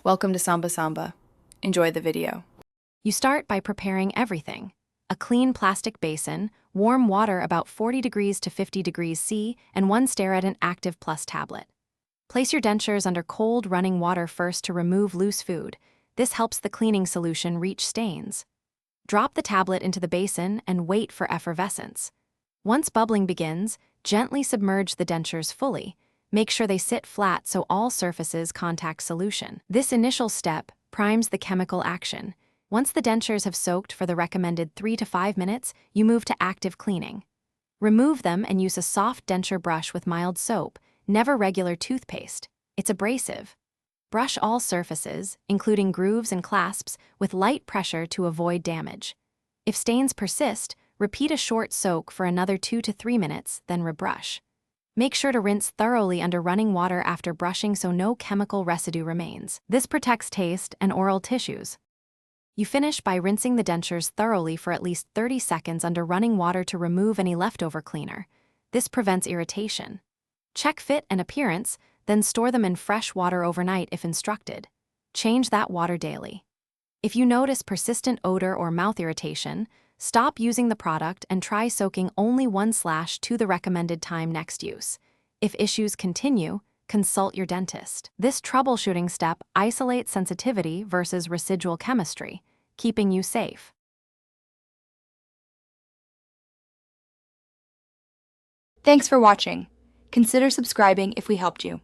Welcome to Samba Samba. Enjoy the video. You start by preparing everything. A clean plastic basin, warm water about 40 degrees to 50 degrees C, and 1 Steradent Active Plus tablet. Place your dentures under cold running water first to remove loose food. This helps the cleaning solution reach stains. Drop the tablet into the basin and wait for effervescence. Once bubbling begins, gently submerge the dentures fully. Make sure they sit flat so all surfaces contact solution. This initial step primes the chemical action. Once the dentures have soaked for the recommended 3 to 5 minutes, you move to active cleaning. Remove them and use a soft denture brush with mild soap, never regular toothpaste. It's abrasive. Brush all surfaces, including grooves and clasps, with light pressure to avoid damage. If stains persist, repeat a short soak for another 2 to 3 minutes, then rebrush. Make sure to rinse thoroughly under running water after brushing so no chemical residue remains. This protects taste and oral tissues. You finish by rinsing the dentures thoroughly for at least 30 seconds under running water to remove any leftover cleaner. This prevents irritation. Check fit and appearance, then store them in fresh water overnight if instructed. Change that water daily. If you notice persistent odor or mouth irritation, stop using the product and try soaking only 1 slash to the recommended time next use. If issues continue, consult your dentist. This troubleshooting step isolates sensitivity versus residual chemistry, keeping you safe. Thanks for watching. Consider subscribing if we helped you.